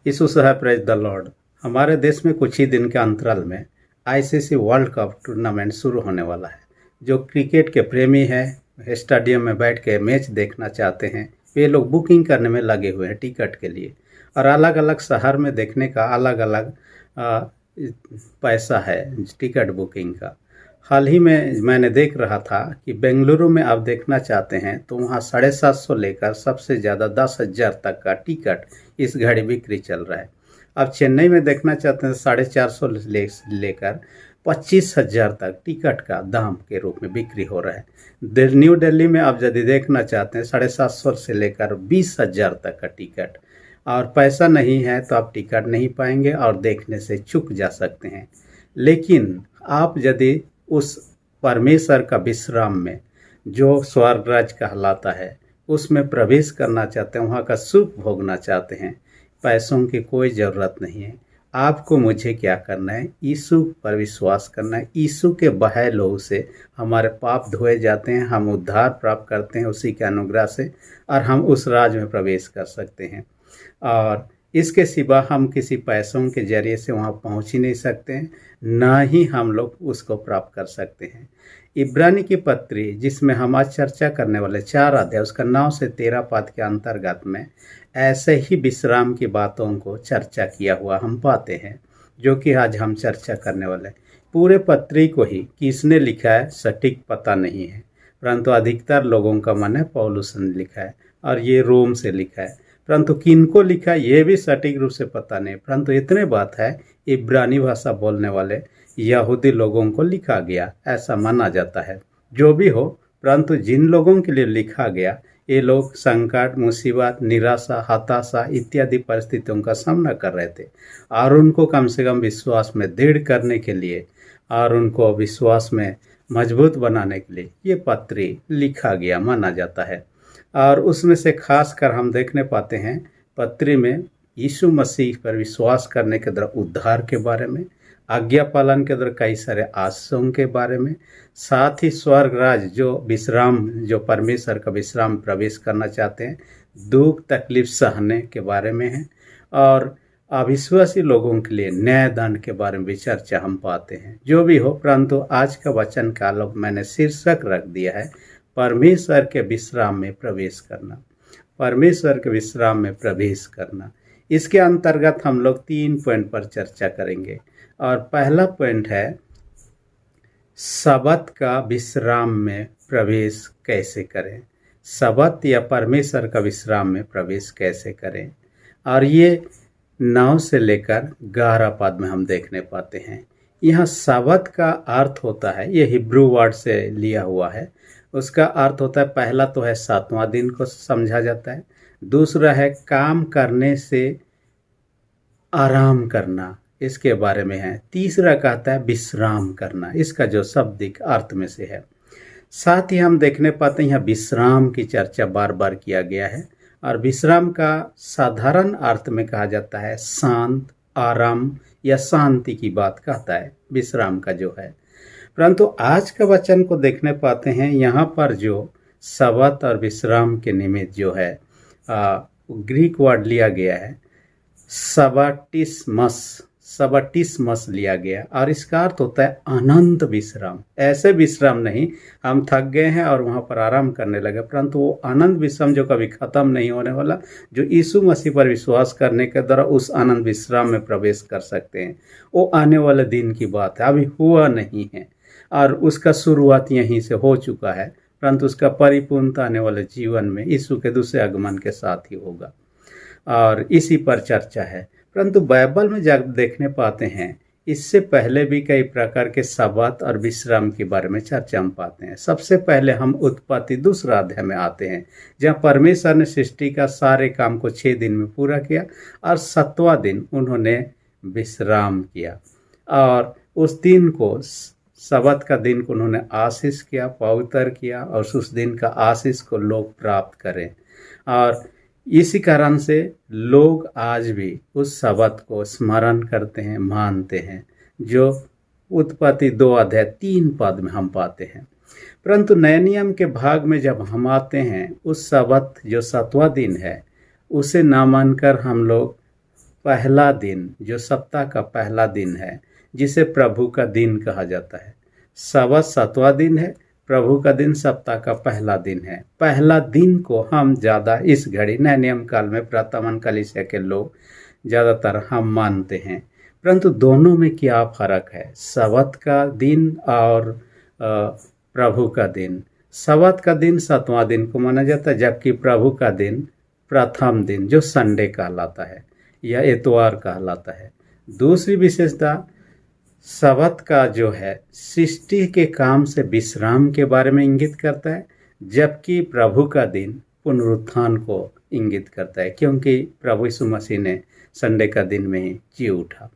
यीशु है, praise the Lord. हमारे देश में कुछ ही दिन के अंतराल में आईसीसी वर्ल्ड कप टूर्नामेंट शुरू होने वाला है। जो क्रिकेट के प्रेमी हैं, स्टेडियम में बैठ के मैच देखना चाहते हैं, वे लोग बुकिंग करने में लगे हुए हैं टिकट के लिए। और अलग अलग शहर में देखने का अलग अलग पैसा है टिकट बुकिंग का। हाल ही में मैंने देख रहा था कि बेंगलुरु में आप देखना चाहते हैं तो वहाँ 750 लेकर सबसे ज़्यादा 10,000 तक का टिकट इस घड़ी बिक्री चल रहा है। अब चेन्नई में देखना चाहते हैं 450 लेकर 25,000 तक टिकट का दाम के रूप में बिक्री हो रहा है। न्यू दिल्ली में आप यदि देखना चाहते हैं 750 से लेकर 20,000 तक का टिकट, और पैसा नहीं है तो आप टिकट नहीं पाएंगे और देखने से चूक जा सकते हैं। लेकिन आप यदि उस परमेश्वर का विश्राम में जो स्वर्गराज कहलाता है उसमें प्रवेश करना चाहते हैं, वहाँ का सुख भोगना चाहते हैं, पैसों की कोई ज़रूरत नहीं है। आपको मुझे क्या करना है? यीशु पर विश्वास करना है। यीशु के बहाए लोगों से हमारे पाप धोए जाते हैं, हम उद्धार प्राप्त करते हैं उसी के अनुग्रह से, और हम उस राज में प्रवेश कर सकते हैं। और इसके सिवा हम किसी पैसों के जरिए से वहाँ पहुँच ही नहीं सकते हैं, ना ही हम लोग उसको प्राप्त कर सकते हैं। इब्रानी की पत्री जिसमें हम आज चर्चा करने वाले 4 अध्याय उसका 9 से 13 पद के अंतर्गत में ऐसे ही विश्राम की बातों को चर्चा किया हुआ हम पाते हैं, जो कि आज हम चर्चा करने वाले। पूरे पत्री को ही किसने लिखा है सटीक पता नहीं है, परंतु अधिकतर लोगों का मन है पौलुस ने लिखा है, और ये रोम से लिखा है। परंतु किनको लिखा ये भी सटीक रूप से पता नहीं, परंतु इतने बात है इब्रानी भाषा बोलने वाले यहूदी लोगों को लिखा गया, ऐसा माना जाता है। जो भी हो, परंतु जिन लोगों के लिए लिखा गया ये लोग संकट, मुसीबत, निराशा, हताशा इत्यादि परिस्थितियों का सामना कर रहे थे, और उनको कम से कम विश्वास में दृढ़ करने के लिए और उनको विश्वास में मजबूत बनाने के लिए ये पत्री लिखा गया माना जाता है। और उसमें से खास कर हम देखने पाते हैं पत्री में यीशु मसीह पर विश्वास करने के द्वारा उद्धार के बारे में, आज्ञा पालन के द्वारा कई सारे आशीषों के बारे में, साथ ही स्वर्ग राज जो विश्राम, जो परमेश्वर का विश्राम प्रवेश करना चाहते हैं, दुख तकलीफ सहने के बारे में है, और अविश्वासी लोगों के लिए न्याय दंड के बारे में भी चर्चा हम पाते हैं। जो भी हो, परंतु आज का वचन का लोग मैंने शीर्षक रख दिया है परमेश्वर के विश्राम में प्रवेश करना। परमेश्वर के विश्राम में प्रवेश करना, इसके अंतर्गत हम लोग 3 पॉइंट पर चर्चा करेंगे। और पहला पॉइंट है सबत का विश्राम में प्रवेश कैसे करें, सबत या परमेश्वर का विश्राम में प्रवेश कैसे करें। और ये 9 से लेकर 11 पद में हम देखने पाते हैं। यहाँ सबत का अर्थ होता है, ये हिब्रू वर्ड से लिया हुआ है। उसका अर्थ होता है, पहला तो है 7वां दिन को समझा जाता है, दूसरा है काम करने से आराम करना, इसके बारे में है, तीसरा कहता है विश्राम करना, इसका जो शाब्दिक अर्थ में से है। साथ ही हम देखने पाते हैं यहाँ विश्राम की चर्चा बार बार किया गया है, और विश्राम का साधारण अर्थ में कहा जाता है शांत, आराम या शांति की बात कहता है विश्राम का जो है। परंतु आज का वचन को देखने पाते हैं यहाँ पर जो सबत और विश्राम के निमित्त जो है ग्रीक वर्ड लिया गया है सबटिस्मस लिया गया, और इसका अर्थ होता है अनंत विश्राम। ऐसे विश्राम नहीं हम थक गए हैं और वहाँ पर आराम करने लगे, परंतु वो अनंत विश्राम जो कभी ख़त्म नहीं होने वाला, जो यीशु मसीह पर विश्वास करने के द्वारा उस अनंत विश्राम में प्रवेश कर सकते हैं। वो आने वाले दिन की बात है, अभी हुआ नहीं है, और उसका शुरुआत यहीं से हो चुका है, परंतु उसका परिपूर्णता आने वाले जीवन में यीशु के दूसरे आगमन के साथ ही होगा, और इसी पर चर्चा है। परंतु बाइबल में जब देखने पाते हैं इससे पहले भी कई प्रकार के सबत और विश्राम के बारे में चर्चा हम पाते हैं। सबसे पहले हम उत्पत्ति 2 अध्याय में आते हैं, जहाँ परमेश्वर ने सृष्टि का सारे काम को 6 दिन में पूरा किया, और 7वां दिन उन्होंने विश्राम किया, और उस दिन को सबत का दिन को उन्होंने आशीष किया, पवित्र किया, और उस दिन का आशीष को लोग प्राप्त करें। और इसी कारण से लोग आज भी उस सबत को स्मरण करते हैं, मानते हैं, जो उत्पत्ति 2 अध्याय 3 पद में हम पाते हैं। परंतु नए नियम के भाग में जब हम आते हैं, उस सबत जो 7वां दिन है उसे ना मानकर हम लोग पहला दिन जो सप्ताह का पहला दिन है, जिसे प्रभु का दिन कहा जाता है। सबत 7वां दिन है, प्रभु का दिन सप्ताह का पहला दिन है। पहला दिन को हम ज़्यादा इस घड़ी नए नियम काल में प्रवर्तमान कलीसिया के लोग ज़्यादातर हम मानते हैं, परंतु दोनों में क्या फ़र्क है? सबत का दिन और प्रभु का दिन। सबत का दिन 7वां दिन को माना जाता है, जबकि प्रभु का दिन प्रथम दिन जो संडे कहलाता है या इतवार कहलाता है। दूसरी विशेषता सबत का जो है सृष्टि के काम से विश्राम के बारे में इंगित करता है, जबकि प्रभु का दिन पुनरुत्थान को इंगित करता है, क्योंकि प्रभु यीशु मसीह ने संडे का दिन में ही जी उठा।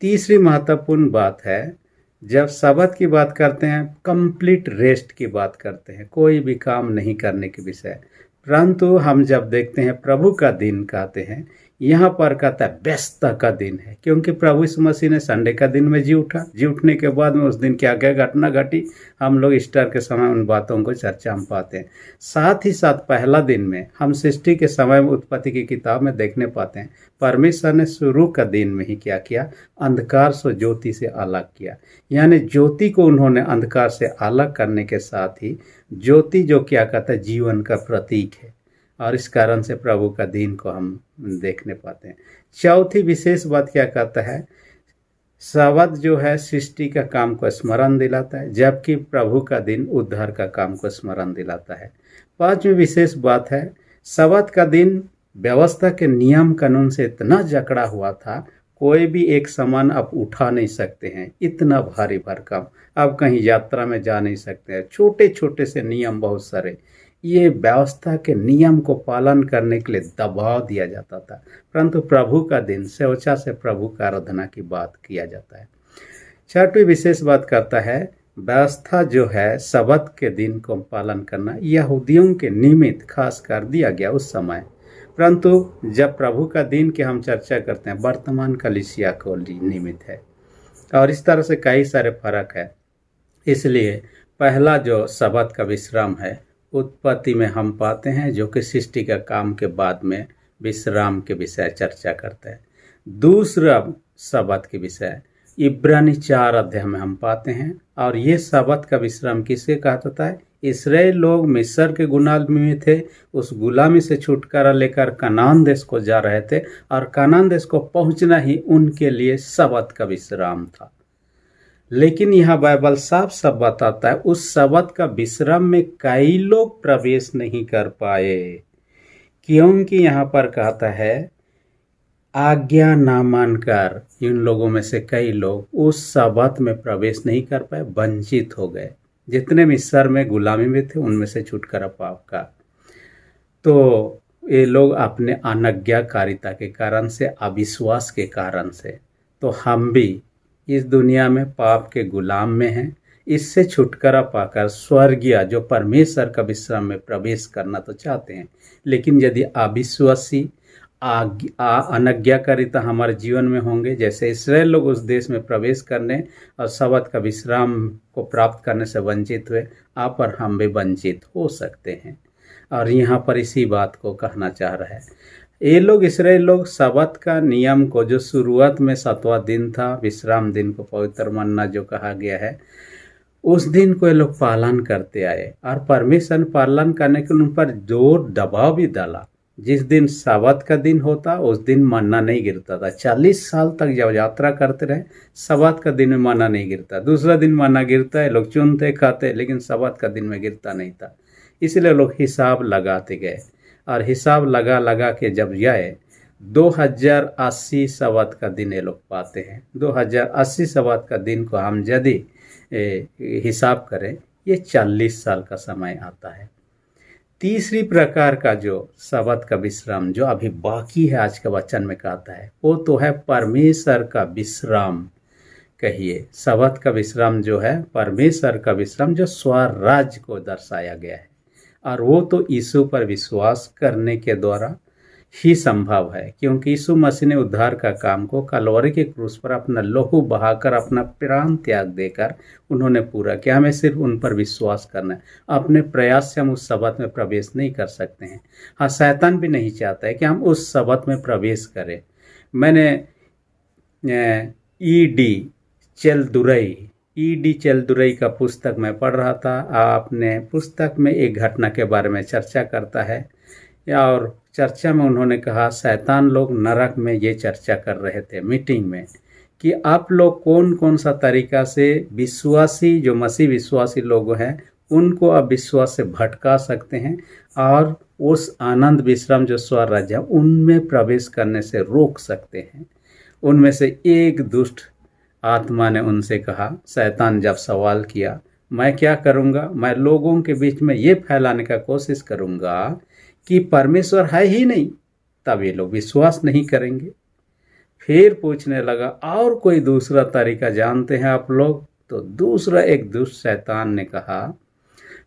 तीसरी महत्वपूर्ण बात है, जब सबत की बात करते हैं कंप्लीट रेस्ट की बात करते हैं, कोई भी काम नहीं करने के विषय। परंतु हम जब देखते हैं प्रभु का दिन कहते हैं, यहाँ पर कहता है व्यस्तता का दिन है, क्योंकि प्रभु यीशु मसीह ने संडे का दिन में जी उठा। जी उठने के बाद में उस दिन क्या क्या घटना घटी, हम लोग ईस्टर के समय उन बातों को चर्चा हम पाते हैं। साथ ही साथ पहला दिन में हम सृष्टि के समय में उत्पत्ति की किताब में देखने पाते हैं, परमेश्वर ने शुरू का दिन में ही क्या किया, अंधकार से ज्योति से अलग किया। यानी ज्योति को उन्होंने अंधकार से अलग करने के साथ ही ज्योति जो क्या कहता है जीवन का प्रतीक है, और इस कारण से प्रभु का दिन को हम देखने पाते हैं। चौथी विशेष बात क्या कहता है, सबत जो है सृष्टि का काम को स्मरण दिलाता है, जबकि प्रभु का दिन उद्धार का काम को स्मरण दिलाता है। पांचवी विशेष बात है, सबत का दिन व्यवस्था के नियम कानून से इतना जकड़ा हुआ था, कोई भी एक सामान आप उठा नहीं सकते हैं, इतना भारी भरकम। आप कहीं यात्रा में जा नहीं सकते हैं, छोटे छोटे से नियम बहुत सारे। ये व्यवस्था के नियम को पालन करने के लिए दबाव दिया जाता था, परंतु प्रभु का दिन स्वेच्छा से प्रभु का आराधना की बात किया जाता है। छठवीं विशेष बात करता है, व्यवस्था जो है सबत के दिन को पालन करना यहूदियों के निमित्त खास कर दिया गया उस समय, परंतु जब प्रभु का दिन की हम चर्चा करते हैं वर्तमान कलीसिया को निमित्त है, और इस तरह से कई सारे फर्क है। इसलिए पहला जो सबत का विश्राम है उत्पत्ति में हम पाते हैं, जो कि सृष्टि का काम के बाद में विश्राम के विषय चर्चा करते हैं। दूसरा सबत के विषय इब्रानी 4 अध्याय में हम पाते हैं, और ये सबत का विश्राम किसे कहा जाता है? इस्राएल लोग मिस्र के गुलामी में थे, उस गुलामी से छुटकारा लेकर कनान देश को जा रहे थे, और कनान देश को पहुंचना ही उनके लिए सबत का विश्राम था। लेकिन यहाँ बाइबल साफ साफ बताता है उस सबत का विश्राम में कई लोग प्रवेश नहीं कर पाए, क्योंकि यहाँ पर कहता है आज्ञा ना मानकर इन लोगों में से कई लोग उस सबत में प्रवेश नहीं कर पाए, वंचित हो गए। जितने मिस्र में गुलामी में थे उनमें से छुटकारा पाप का, तो ये लोग अपने अनज्ञाकारिता के कारण से, अविश्वास के कारण से, तो हम भी इस दुनिया में पाप के गुलाम में हैं। इससे छुटकारा पाकर स्वर्गीय जो परमेश्वर का विश्राम में प्रवेश करना तो चाहते हैं, लेकिन यदि अविश्वासी अनज्ञाकारिता हमारे जीवन में होंगे, जैसे इस्राएल लोग उस देश में प्रवेश करने और सबत का विश्राम को प्राप्त करने से वंचित हुए, आप और हम भी वंचित हो सकते हैं। और यहाँ पर इसी बात को कहना चाह रहा है, ये लोग इस्राएल लोग सबत का नियम को, जो शुरुआत में 7वां दिन था, विश्राम दिन को पवित्र मानना जो कहा गया है, उस दिन को ये लोग पालन करते आए, और परमेश्वर ने पालन करने के उन पर जोर दबाव भी डाला। जिस दिन सबत का दिन होता उस दिन मन्ना नहीं गिरता था। 40 साल तक जब यात्रा करते रहे, सबत का दिन में मन्ना नहीं गिरता। दूसरा दिन मन्ना गिरता है, लोग चुनते खाते, लेकिन सबत का दिन में गिरता नहीं था। इसलिए लोग हिसाब लगाते गए, और हिसाब लगा लगा के जब जाए 2080 सबत का दिन ये लोग पाते हैं। 2080 सबत का दिन को हम यदि हिसाब करें, ये 40 साल का समय आता है। तीसरी प्रकार का जो सबत का विश्राम जो अभी बाकी है, आज के वचन में कहता है, वो तो है परमेश्वर का विश्राम। कहिए, सबत का विश्राम जो है परमेश्वर का विश्राम, जो स्वराज्य को दर्शाया गया है, और वो तो यीशु पर विश्वास करने के द्वारा ही संभव है, क्योंकि यीशु मसीह ने उद्धार का काम को कलवरी के क्रूस पर अपना लहू बहाकर, अपना प्राण त्याग देकर उन्होंने पूरा किया। हमें सिर्फ उन पर विश्वास करना है। अपने प्रयास से हम उस सबत में प्रवेश नहीं कर सकते हैं। हाँ, शैतान भी नहीं चाहता है कि हम उस सबत में प्रवेश करें, मैंने ई डी चेलदुरई का पुस्तक मैं पढ़ रहा था। आपने पुस्तक में एक घटना के बारे में चर्चा करता है, और चर्चा में उन्होंने कहा, शैतान लोग नरक में ये चर्चा कर रहे थे मीटिंग में कि आप लोग कौन कौन सा तरीका से विश्वासी, जो मसीह विश्वासी लोग हैं, उनको अविश्वास से भटका सकते हैं और उस आनंद विश्राम जो स्वर्ग राज्य उनमें प्रवेश करने से रोक सकते हैं। उनमें से एक दुष्ट आत्मा ने उनसे कहा, शैतान जब सवाल किया, मैं क्या करूँगा? मैं लोगों के बीच में ये फैलाने का कोशिश करूँगा कि परमेश्वर है ही नहीं, तब ये लोग विश्वास नहीं करेंगे। फिर पूछने लगा, और कोई दूसरा तरीका जानते हैं आप लोग? तो दूसरा एक दुष्ट शैतान ने कहा,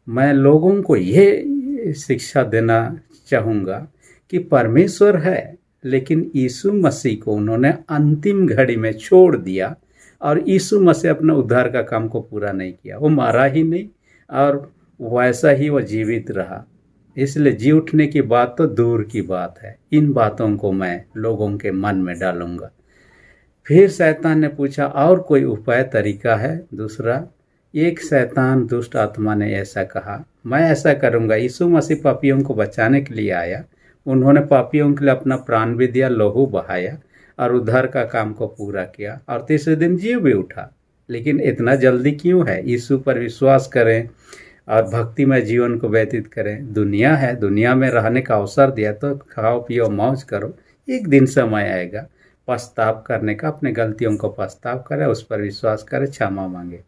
मैं लोगों को ये शिक्षा देना चाहूँगा कि परमेश्वर है, लेकिन यीशु मसीह को उन्होंने अंतिम घड़ी में छोड़ दिया और यीशु मसीह अपने उद्धार का काम को पूरा नहीं किया। वो मारा ही नहीं और वैसा ही वो जीवित रहा, इसलिए जी उठने की बात तो दूर की बात है। इन बातों को मैं लोगों के मन में डालूंगा। फिर शैतान ने पूछा, और कोई उपाय तरीका है दूसरा? एक शैतान दुष्ट आत्मा ने ऐसा कहा, मैं ऐसा करूंगा, यीशु मसीह पापियों को बचाने के लिए आया, उन्होंने पापियों के लिए अपना प्राण भी दिया, लहू बहाया और उद्धार का काम को पूरा किया और तीसरे दिन जी भी उठा। लेकिन इतना जल्दी क्यों है? यीशु पर विश्वास करें और भक्तिमय जीवन को व्यतीत करें। दुनिया है, दुनिया में रहने का अवसर दिया तो खाओ पियो मौज करो। एक दिन समय आएगा पछताव करने का, अपने गलतियों को पछताव करें, उस पर विश्वास करें, क्षमा मांगे।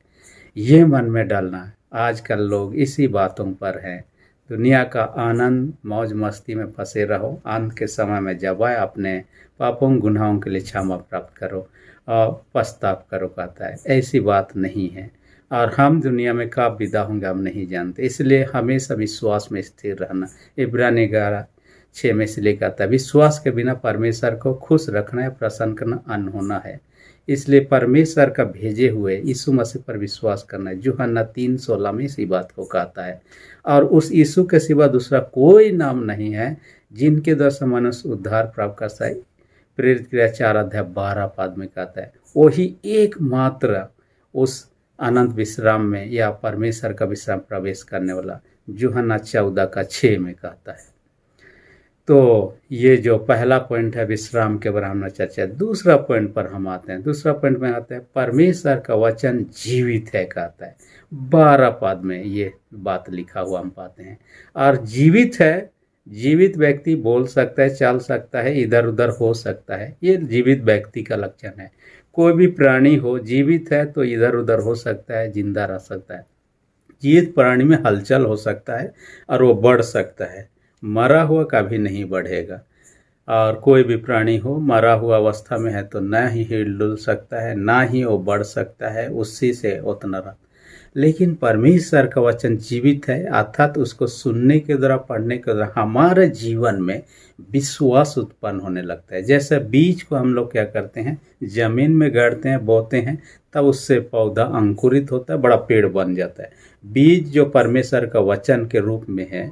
ये मन में डालना है। आजकल लोग इसी बातों पर हैं। दुनिया का आनंद मौज मस्ती में फंसे रहो, अंत के समय में जब आए अपने पापों गुनाहों के लिए क्षमा प्राप्त करो और पछताव करो, कहता है। ऐसी बात नहीं है, और हम दुनिया में कब विदा होंगे हम नहीं जानते, इसलिए हमेशा विश्वास में स्थिर रहना। इब्रानी 11:6 में इसलिए कहता है, विश्वास के बिना परमेश्वर को खुश रखना या प्रसन्न करना अनहोना है। इसलिए परमेश्वर का भेजे हुए यीशु मसीह पर विश्वास करना है। यूहन्ना 3:16 में इसी बात को कहता है। और उस यीशु के सिवा दूसरा कोई नाम नहीं है जिनके द्वारा से मनुष्य उद्धार प्राप्त कर सके। प्रेरित क्रिया 4:12 में कहता है। वही एकमात्र उस अनंत विश्राम में या परमेश्वर का विश्राम प्रवेश करने वाला, यूहन्ना 14:6 में कहता है। तो ये जो पहला पॉइंट है विश्राम के बारे में चर्चा। दूसरा पॉइंट पर हम आते हैं। दूसरा पॉइंट में आते हैं, परमेश्वर का वचन जीवित है, कहता है। 12 पद में ये बात लिखा हुआ हम पाते हैं। और जीवित है, जीवित व्यक्ति बोल सकता है, चल सकता है, इधर उधर हो सकता है। ये जीवित व्यक्ति का लक्षण है। कोई भी प्राणी हो, जीवित है तो इधर उधर हो सकता है, जिंदा रह सकता है। जीवित प्राणी में हलचल हो सकता है और वो बढ़ सकता है। मरा हुआ कभी नहीं बढ़ेगा। और कोई भी प्राणी हो, मरा हुआ अवस्था में है तो ना ही हिल डुल सकता है, ना ही वो बढ़ सकता है, उसी से उतना रहा। लेकिन परमेश्वर का वचन जीवित है, अर्थात उसको सुनने के द्वारा, पढ़ने के द्वारा हमारे जीवन में विश्वास उत्पन्न होने लगता है। जैसे बीज को हम लोग क्या करते हैं, जमीन में गाड़ते हैं, बोते हैं, तब उससे पौधा अंकुरित होता है, बड़ा पेड़ बन जाता है। बीज जो परमेश्वर का वचन के रूप में है,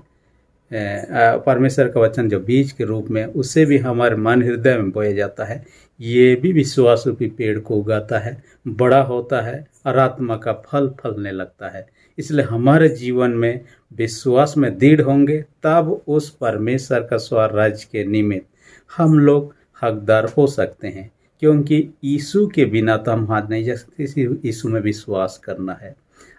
परमेश्वर का वचन जो बीज के रूप में, उससे भी हमारे मन हृदय में बोया जाता है। ये भी विश्वास रूपी पेड़ को उगाता है, बड़ा होता है और आत्मा का फल फलने लगता है। इसलिए हमारे जीवन में विश्वास में दृढ़ होंगे, तब उस परमेश्वर का स्वर्ग राज्य के निमित्त हम लोग हकदार हो सकते हैं। क्योंकि यीशु के बिना तो हम हाथ नहीं जा सकते, यीशु में विश्वास करना है।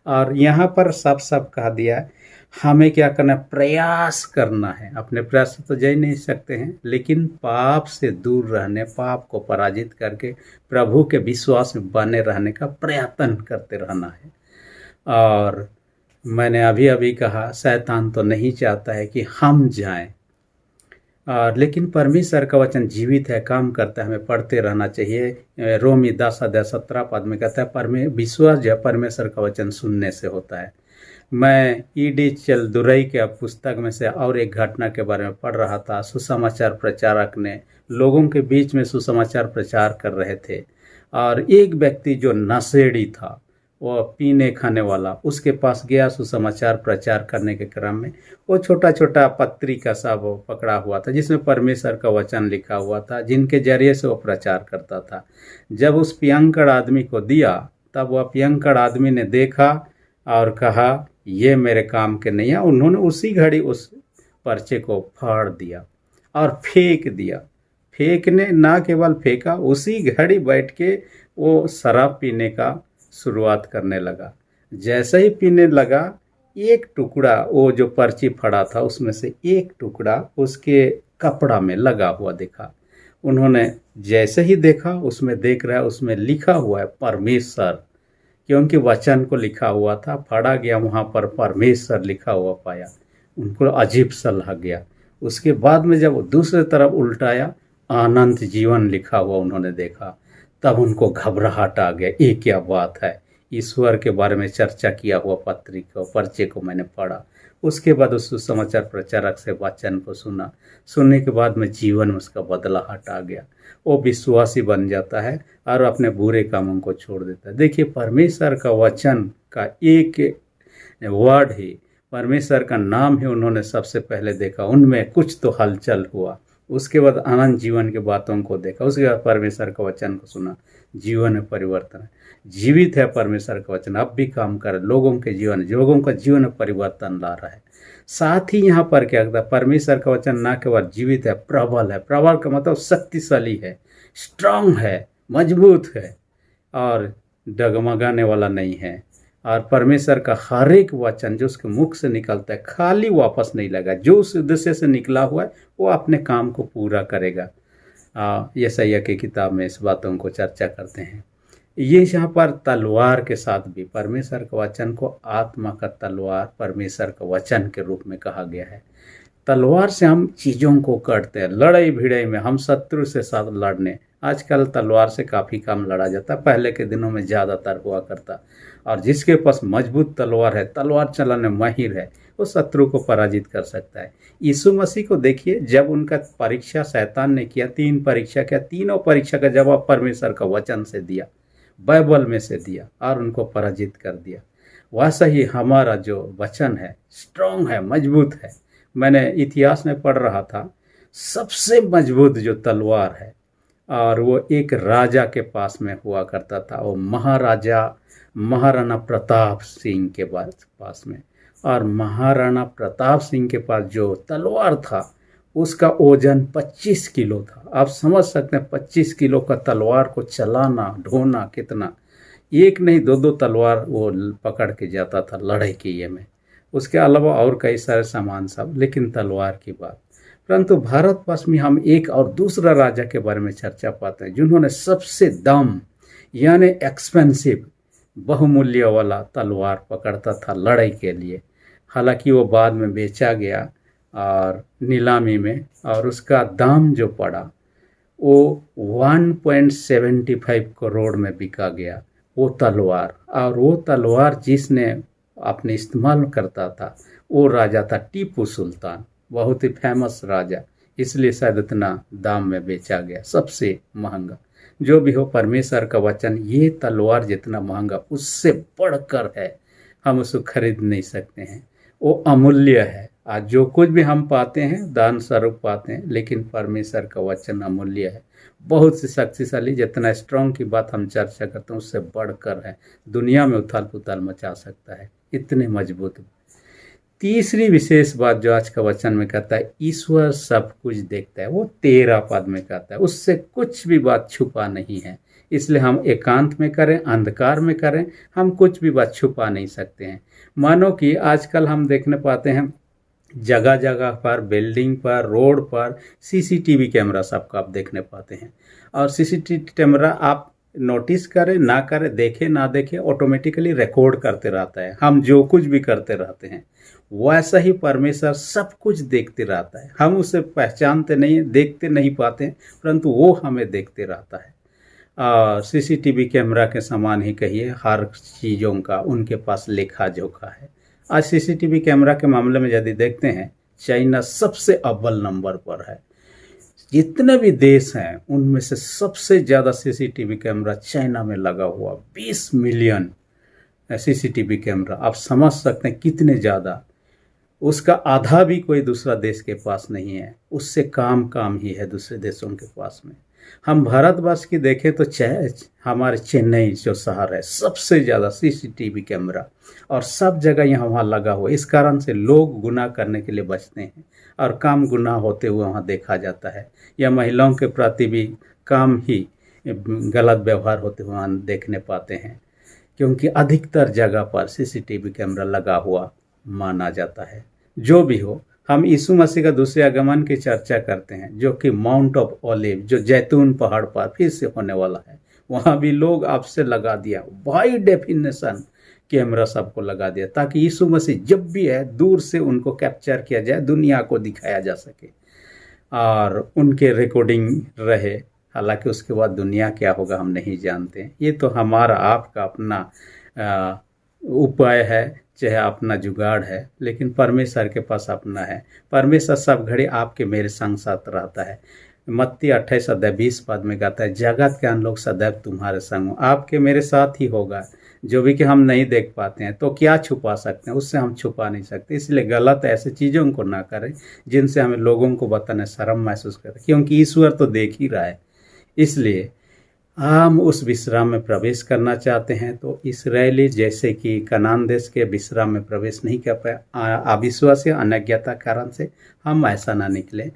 और यहाँ पर सब कहा दिया, हमें क्या करना है, प्रयास करना है। अपने प्रयास से तो जा नहीं सकते हैं, लेकिन पाप से दूर रहने, पाप को पराजित करके प्रभु के विश्वास में बने रहने का प्रयत्न करते रहना है। और मैंने अभी अभी कहा, शैतान तो नहीं चाहता है कि हम जाएं, और लेकिन परमेश्वर का वचन जीवित है, काम करता है, हमें पढ़ते रहना चाहिए। रोमी 10:17 में कहता है, विश्वास जो है परमेश्वर का वचन सुनने से होता है। मैं ई.डी. चेलदुरई के पुस्तक में से और एक घटना के बारे में पढ़ रहा था। सुसमाचार प्रचारक ने लोगों के बीच में सुसमाचार प्रचार कर रहे थे, और एक व्यक्ति जो नशेड़ी था, वो पीने खाने वाला, उसके पास गया। सुसमाचार प्रचार करने के क्रम में वो छोटा छोटा पत्रिका सा वो पकड़ा हुआ था जिसमें परमेश्वर का वचन लिखा हुआ था, जिनके जरिए से वो प्रचार करता था। जब उस पियंकड़ आदमी को दिया तब वह पियंकड़ आदमी ने देखा और कहा ये मेरे काम के नहीं है। उन्होंने उसी घड़ी उस पर्चे को फाड़ दिया और फेंक दिया। फेंकने ना केवल फेंका, उसी घड़ी बैठ के वो शराब पीने का शुरुआत करने लगा। जैसे ही पीने लगा, एक टुकड़ा वो जो पर्ची फड़ा था उसमें से एक टुकड़ा उसके कपड़ा में लगा हुआ देखा। उन्होंने जैसे ही देखा, उसमें देख रहा है उसमें लिखा हुआ है परमेश्वर, क्योंकि वचन को लिखा हुआ था। फड़ा गया, वहाँ पर परमेश्वर लिखा हुआ पाया। उनको अजीब सा लग गया। उसके बाद में जब वो दूसरी तरफ उल्टाया, अनंत जीवन लिखा हुआ उन्होंने देखा। तब उनको घबराहट आ गया, ये क्या बात है। ईश्वर के बारे में चर्चा किया हुआ पत्रिका पर्चे को मैंने पढ़ा। उसके बाद उस सुसमाचार प्रचारक से वचन को सुना। सुनने के बाद में जीवन में उसका बदलाहट आ गया। वो विश्वासी बन जाता है और अपने बुरे कामों को छोड़ देता है। देखिए, परमेश्वर का वचन का एक वर्ड ही, परमेश्वर का नाम ही उन्होंने सबसे पहले देखा। उनमें कुछ तो हलचल हुआ। उसके बाद अनंत जीवन की बातों को देखा। उसके बाद परमेश्वर का वचन को सुना। जीवन में परिवर्तन है। जीवित है परमेश्वर का वचन, अब भी काम कर लोगों के जीवन, लोगों का जीवन में परिवर्तन ला रहा है। साथ ही यहाँ पर क्या कहता है, परमेश्वर का वचन ना केवल जीवित है, प्रबल है। प्रबल का मतलब शक्तिशाली है, स्ट्रांग है, मजबूत है और डगमगाने वाला नहीं है। और परमेश्वर का हर एक वचन जो उसके मुख से निकलता है खाली वापस नहीं लगा। जो उस उद्देश्य से निकला हुआ है वो अपने काम को पूरा करेगा। यशायाह की किताब में इस बातों को चर्चा करते हैं। ये यहाँ पर तलवार के साथ भी परमेश्वर का वचन को आत्मा का तलवार परमेश्वर का वचन के रूप में कहा गया है। तलवार से हम चीज़ों को काटते हैं। लड़ाई भिड़ाई में हम शत्रु से साथ लड़ने, आजकल तलवार से काफ़ी कम लड़ा जाता, पहले के दिनों में ज़्यादातर हुआ करता। और जिसके पास मजबूत तलवार है, तलवार चलाने माहिर है, वो शत्रु को पराजित कर सकता है। यीशु मसीह को देखिए, जब उनका परीक्षा शैतान ने किया, 3 परीक्षा किया, तीनों परीक्षा का जवाब परमेश्वर का वचन से दिया, बाइबल में से दिया और उनको पराजित कर दिया। वैसा ही हमारा जो वचन है स्ट्रांग है, मजबूत है। मैंने इतिहास में पढ़ रहा था, सबसे मजबूत जो तलवार है और वो एक राजा के पास में हुआ करता था, वो महाराणा प्रताप सिंह के पास में। और महाराणा प्रताप सिंह के पास जो तलवार था उसका वजन 25 किलो था। आप समझ सकते हैं 25 किलो का तलवार को चलाना, ढोना कितना। एक नहीं, 2 तलवार वो पकड़ के जाता था लड़ाई के ये में। उसके अलावा और कई सारे सामान सब, लेकिन तलवार की बात। परंतु भारतवर्ष में हम एक और दूसरा राजा के बारे में चर्चा पाते हैं जिन्होंने सबसे दाम यानी एक्सपेंसिव, बहुमूल्य वाला तलवार पकड़ता था लड़ाई के लिए। हालांकि वो बाद में बेचा गया और नीलामी में, और उसका दाम जो पड़ा वो 1.75 करोड़ में बिका गया वो तलवार। और वो तलवार जिसने अपने इस्तेमाल करता था वो राजा था टीपू सुल्तान, बहुत ही फेमस राजा, इसलिए शायद इतना दाम में बेचा गया, सबसे महंगा। जो भी हो, परमेश्वर का वचन ये तलवार जितना महंगा उससे बढ़कर है, हम उसको खरीद नहीं सकते हैं। वो अमूल्य है। आज जो कुछ भी हम पाते हैं दान स्वरूप पाते हैं, लेकिन परमेश्वर का वचन अमूल्य है, बहुत सी शक्तिशाली। जितना स्ट्रांग की बात हम चर्चा करते हैं उससे बढ़कर है, दुनिया में उथल पुथल मचा सकता है, इतने मजबूत। तीसरी विशेष बात जो आज का वचन में कहता है, ईश्वर सब कुछ देखता है, वो 13 पद में कहता है, उससे कुछ भी बात छुपा नहीं है। इसलिए हम एकांत में करें, अंधकार में करें, हम कुछ भी बात छुपा नहीं सकते हैं। मानो कि आजकल हम देखने पाते हैं जगह जगह पर, बिल्डिंग पर, रोड पर सीसीटीवी कैमरा सबका आप देखने पाते हैं। और सीसीटीवी कैमरा आप नोटिस करें ना करें, देखे ना देखे, ऑटोमेटिकली रिकॉर्ड करते रहता है, हम जो कुछ भी करते रहते हैं। वैसा ही परमेश्वर सब कुछ देखते रहता है। हम उसे पहचानते नहीं, देखते नहीं पाते, परंतु वो हमें देखते रहता है। सीसीटीवी कैमरा के समान ही कहिए, हर चीज़ों का उनके पास लेखा जोखा है। आज सीसीटीवी कैमरा के मामले में यदि देखते हैं, चाइना सबसे अव्वल नंबर पर है। जितने भी देश हैं उनमें से सबसे ज़्यादा सीसीटीवी कैमरा चाइना में लगा हुआ, 20 मिलियन सीसीटीवी कैमरा, आप समझ सकते हैं कितने ज़्यादा। उसका आधा भी कोई दूसरा देश के पास नहीं है, उससे काम ही है दूसरे देशों के पास में। हम भारतवर्ष की देखें तो हमारे चेन्नई जो शहर है, सबसे ज़्यादा सीसीटीवी कैमरा और सब जगह यहाँ वहाँ लगा हुआ। इस कारण से लोग गुनाह करने के लिए बचते हैं और काम गुनाह होते हुए वहाँ देखा जाता है, या महिलाओं के प्रति भी काम ही गलत व्यवहार होते हुए वहाँ देखने पाते हैं, क्योंकि अधिकतर जगह पर सीसीटीवी कैमरा लगा हुआ माना जाता है। जो भी हो, हम यीशु मसीह का दूसरे आगमन की चर्चा करते हैं, जो कि माउंट ऑफ ओलिव, जो जैतून पहाड़ पर फिर से होने वाला है। वहाँ भी लोग आपसे लगा दिया, हाई डेफिनेशन कैमरा सबको लगा दिया, ताकि यीशु मसीह जब भी है दूर से उनको कैप्चर किया जाए, दुनिया को दिखाया जा सके और उनके रिकॉर्डिंग रहे। हालांकि उसके बाद दुनिया क्या होगा हम नहीं जानते। ये तो हमारा आपका अपना उपाय है, चाहे अपना जुगाड़ है, लेकिन परमेश्वर के पास अपना है। परमेश्वर सब घड़ी आपके मेरे संग साथ रहता है। मत्ती 28:20 में कहता है, जगत के अन्य लोग सदैव तुम्हारे संग हो। आपके मेरे साथ ही होगा, जो भी कि हम नहीं देख पाते हैं तो क्या छुपा सकते हैं, उससे हम छुपा नहीं सकते। इसलिए गलत ऐसे चीज़ों को ना करें जिनसे हमें लोगों को बताने शर्म महसूस करें, क्योंकि ईश्वर तो देख ही रहा है। इसलिए हम उस विश्राम में प्रवेश करना चाहते हैं, तो इस्राएली जैसे कि कनान देश के विश्राम में प्रवेश नहीं कर पाए अविश्वास या अनज्ञता कारण से, हम ऐसा ना निकले।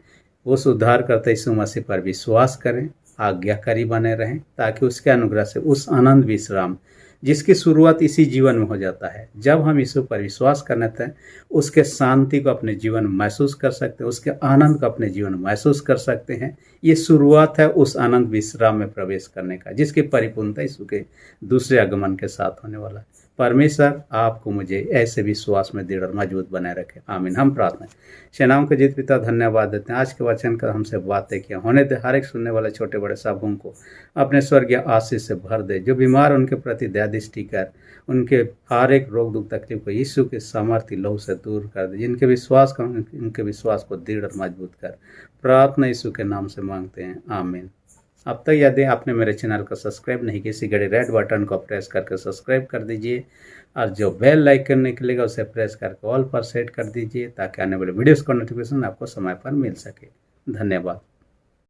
उस उद्धारकर्ता यीशु मसीह पर विश्वास करें, आज्ञाकारी बने रहें, ताकि उसके अनुग्रह से उस आनंद विश्राम जिसकी शुरुआत इसी जीवन में हो जाता है, जब हम यीशु पर विश्वास करने थे, उसके शांति को अपने जीवन में महसूस कर सकते हैं, उसके आनंद को अपने जीवन में महसूस कर सकते हैं। ये शुरुआत है उस आनंद विश्राम में प्रवेश करने का, जिसकी परिपूर्णता यीशु के दूसरे आगमन के साथ होने वाला है। परमेश्वर आपको मुझे ऐसे विश्वास में दृढ़ और मजबूत बनाए रखे, आमीन। हम प्रार्थना सेनाओं के जीत पिता धन्यवाद देते हैं, आज के वचन कर हमसे बातें किया होने दे, हर एक सुनने वाले छोटे बड़े सबों को अपने स्वर्गीय आशीष से भर दे। जो बीमार उनके प्रति दया दृष्टि कर, उनके हर एक रोग दुख तकलीफ को यीशु के सामर्थ्य लहू से दूर कर दे। जिनके विश्वास कर उनके विश्वास को दृढ़ और मजबूत कर, प्रार्थना यीशु के नाम से मांगते हैं, आमीन। अब तक यदि आपने मेरे चैनल को सब्सक्राइब नहीं किया, इसी घड़ी रेड बटन को प्रेस करके सब्सक्राइब कर दीजिए और जो बेल आइकन निकलेगा उसे प्रेस करके ऑल पर सेट कर दीजिए, ताकि आने वाले वीडियोस का नोटिफिकेशन आपको समय पर मिल सके। धन्यवाद।